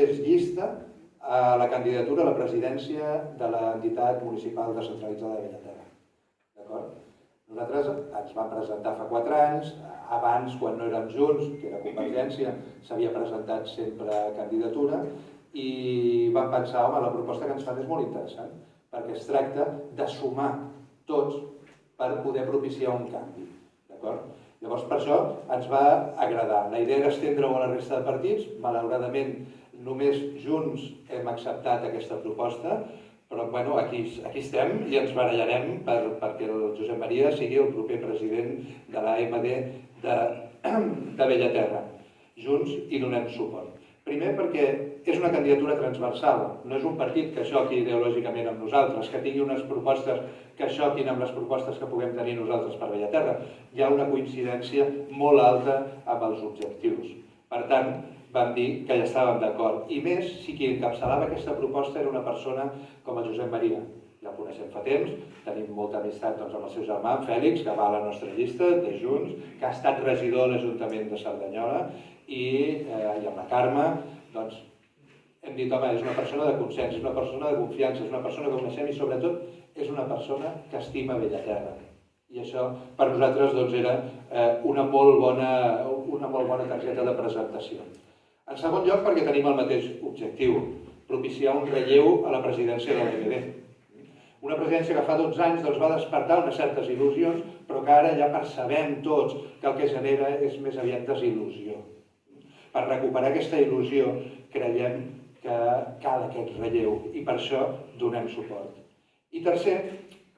és llista a la candidatura a la presidència de l'entitat municipal descentralitzada de Bellaterra. D'acord? Nosaltres ens vam presentar fa 4 anys, abans, quan no érem junts, que era Convergència, s'havia presentat sempre candidatura, i vam pensar, home, la proposta que ens fan és molt interessant, perquè es tracta de sumar tots per poder propiciar un canvi. D'acord? Llavors, per això ens va agradar. La idea era estendre-ho a la resta de partits. Malauradament, només Junts hem acceptat aquesta proposta, però bueno, aquí estem i ens barallarem perquè el Josep Maria sigui el proper president de l'AMD de Bellaterra. Junts hi donem suport. Primer perquè és una candidatura transversal, no és un partit que xoqui ideològicament amb nosaltres, que tingui unes propostes que xoquin amb les propostes que puguem tenir nosaltres per Bellaterra. Hi ha una coincidència molt alta amb els objectius. Per tant, vam dir que hi estàvem d'acord. I més, si qui encapçalava aquesta proposta era una persona com el Josep Maria. Ja el coneixem fa temps, tenim molta amistat amb el seu germà, Fèlix, que va a la nostra llista de Junts, que ha estat regidor a l'Ajuntament de Cerdanyola, i amb la Carme, doncs, hem dit, home, és una persona de consens, és una persona de confiança, és una persona que coneixem i, sobretot, és una persona que estima Bellaterra. I això, per nosaltres, doncs, era una molt bona targeta de presentació. En segon lloc, perquè tenim el mateix objectiu, propiciar un relleu a la presidència de l'AMD. Una presidència que fa 12 anys va despertar unes certes il·lusions, però que ara ja percebem tots que el que genera és més aviat desil·lusió. Per recuperar aquesta il·lusió creiem que cal aquest relleu i per això donem suport. I tercer,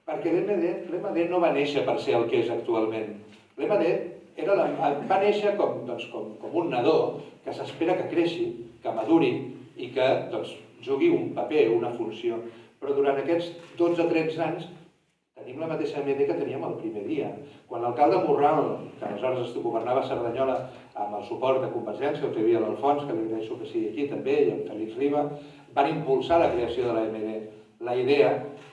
perquè l'EMD no va néixer per ser el que és actualment. L'EMD va néixer com un nadó que s'espera que creixi, que maduri i que jugui un paper, una funció. Però durant aquests 12-13 anys tenim la mateixa EMD que teníem el primer dia. Quan l'alcalde Morral, que aleshores governava Cerdanyola amb el suport de Convergència, on hi havia l'Alfons, que li agraeixo que sigui aquí també, i en Fèlix Riba, van impulsar la creació de l'EMD. La idea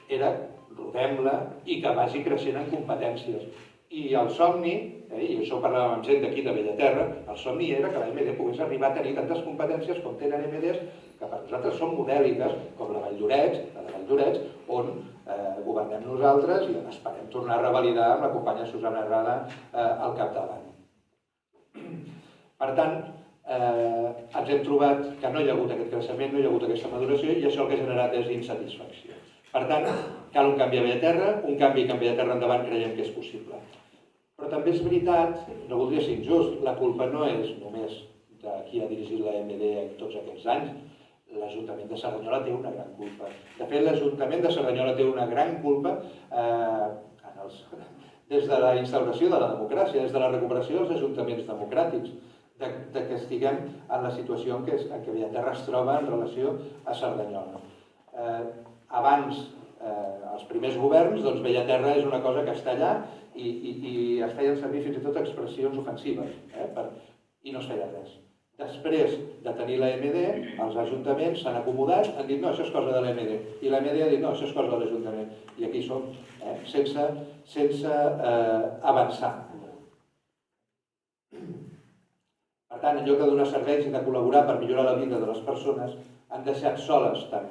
era rodem-la i que vagi creixent en competències. I el somni, i això ho parlàvem amb gent d'aquí de Bellaterra, el somni era que l'EMD pogués arribar a tenir tantes competències com tenen EMDs que per nosaltres són modèliques, com la de Valldorets, on governem nosaltres i esperem tornar a revalidar amb la companya Susana Herrada al capdavant. Per tant, ens hem trobat que no hi ha hagut aquest creixement, no hi ha hagut aquesta maduració i això el que ha generat és insatisfacció. Per tant, cal un canvi a Bellaterra, un canvi que en Bellaterra endavant creiem que és possible. Però també és veritat, no voldria ser injust, la culpa no és només de qui ha dirigit l'AMD tots aquests anys. L'Ajuntament de Cerdanyola té una gran culpa. De fet, l'Ajuntament de Cerdanyola té una gran culpa des de la instauració de la democràcia, des de la recuperació dels ajuntaments democràtics, que estiguem en la situació en què Bellaterra es troba en relació a Cerdanyola. Abans, els primers governs, Bellaterra és una cosa que està allà i es feien servir fins i tot expressions ofensives i no es feia res. Després de tenir l'AMD, els ajuntaments s'han acomodat, han dit no, això és cosa de l'AMD, i l'AMD ha dit no, això és cosa de l'Ajuntament. I aquí som, sense avançar. Per tant, en lloc de donar serveis i de col·laborar per millorar la vida de les persones, han deixat soles tant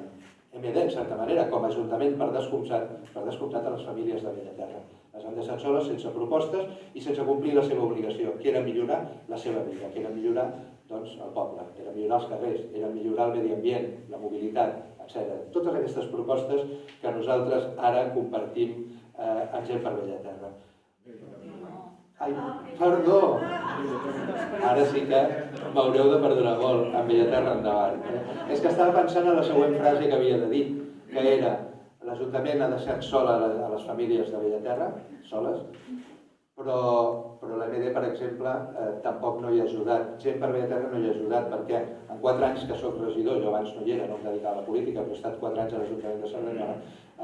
EMD, en certa manera, com a Ajuntament per descomptat a les famílies de Bellaterra. Les han deixat soles sense propostes i sense complir la seva obligació, que era millorar la seva vida, que era millorar el poble, era millorar els carrers, era millorar el medi ambient, la mobilitat, etc. Totes aquestes propostes que nosaltres ara compartim en Gent per Bellaterra. Ai, perdó! Ara sí que m'haureu de perdonar molt, en Bellaterra endavant. És que estava pensant en la següent frase que havia de dir, que era l'Ajuntament ha deixat sola a les famílies de Bellaterra, soles, però l'AMD, per exemple, tampoc no hi ha ajudat. Gent per Bellaterra no hi ha ajudat perquè en 4 anys que soc regidor, jo abans no hi era, no em dedicava a la política, però he estat 4 anys a l'Ajuntament de Cerdanyola,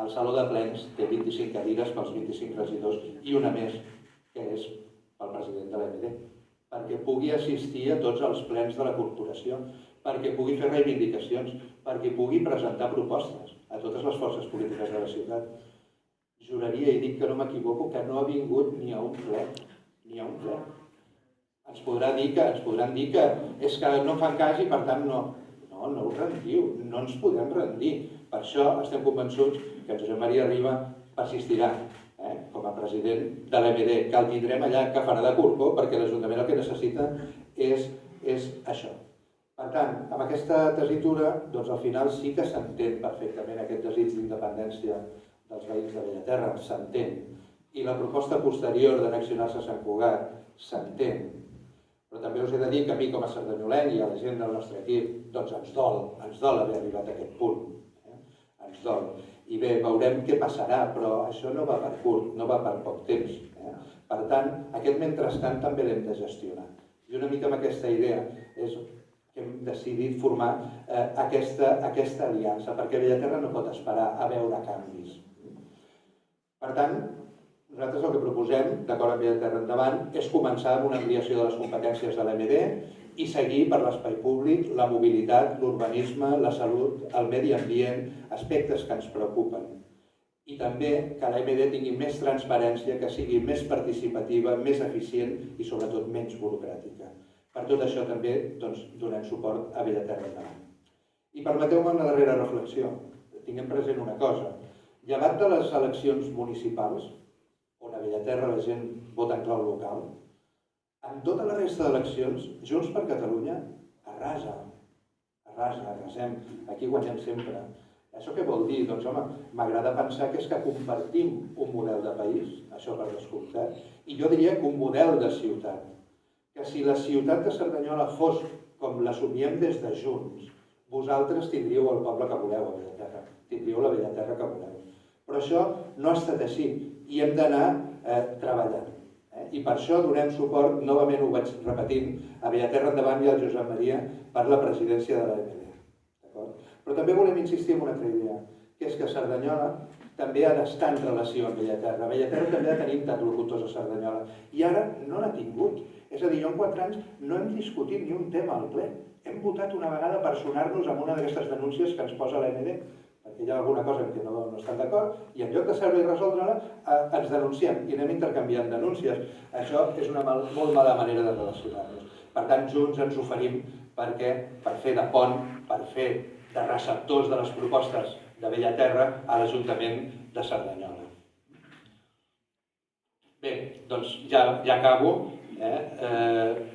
el Saló de Plens té 25 cadires pels 25 regidors i una més, que és pel president de l'AMD, perquè pugui assistir a tots els plens de la corporació, perquè pugui fer reivindicacions, perquè pugui presentar propostes a totes les forces polítiques de la ciutat. Juraria i dic que no m'equivoco que no ha vingut ni a un ple, ni a un ple. Ens podran dir que és que no fan cas i per tant no. No, no us rendiu, no ens podem rendir. Per això estem convençuts que en Josep Maria Riba persistirà com a president de l'EMD, que el tindrem allà que farà de corcó, perquè l'Ajuntament el que necessita és això. Per tant, amb aquesta tessitura, doncs al final sí que s'entén perfectament aquest desig d'independència dels veïns de Bellaterra, s'entén. I la proposta posterior d'annexionar-se a Sant Cugat s'entén. Però també us he de dir que a mi com a cerdanyolenc i a la gent del nostre equip doncs ens dol haver arribat a aquest punt. Ens dol. I bé, veurem què passarà, però això no va per curt, no va per poc temps. Per tant, aquest mentrestant també l'hem de gestionar. I una mica amb aquesta idea és que hem decidit formar aquesta aliança, perquè Bellaterra no pot esperar a veure canvis. Per tant, nosaltres el que proposem, d'acord amb Bellaterra endavant, és començar amb una ampliació de les competències de l'EMD i seguir per l'espai públic la mobilitat, l'urbanisme, la salut, el medi ambient, aspectes que ens preocupen. I també que l'EMD tingui més transparència, que sigui més participativa, més eficient i sobretot menys burocràtica. Per tot això també donem suport a Bellaterra endavant. I permeteu-me una darrera reflexió. Tinguem present una cosa. Llevat de les eleccions municipals, on a Bellaterra la gent vota en clau local, en tota la resta d'eleccions, Junts per Catalunya arrasem. Aquí guanyem sempre. Això què vol dir? Doncs, home, m'agrada pensar que és que compartim un model de país, això per descomptat, i jo diria que un model de ciutat. Que si la ciutat de Cerdanyola fos com la somiem des de Junts, vosaltres tindríeu el poble que voleu a Bellaterra, tindríeu la Bellaterra que voleu. Però això no ha estat així i hem d'anar treballant. I per això donem suport, novament ho vaig repetint, a Bellaterra endavant i al Josep Maria per la presidència de l'EMD. Però també volem insistir en una altra idea, que és que Cerdanyola també ha d'estar en relació amb Bellaterra. Bellaterra també ha de tenir interlocutors a Cerdanyola. I ara no n'ha tingut. És a dir, jo en 4 anys no hem discutit ni un tema al ple. Hem votat una vegada per sonar-nos amb una d'aquestes denúncies que ens posa l'EMD, perquè hi ha alguna cosa en què no estan d'acord, i en lloc de seure i resoldre-la, ens denunciem i anem intercanviant denúncies. Això és una molt mala manera de relacionar-nos. Per tant, junts ens oferim per fer de pont, per fer de receptors de les propostes de Bellaterra a l'Ajuntament de Cerdanyola. Bé, doncs ja acabo.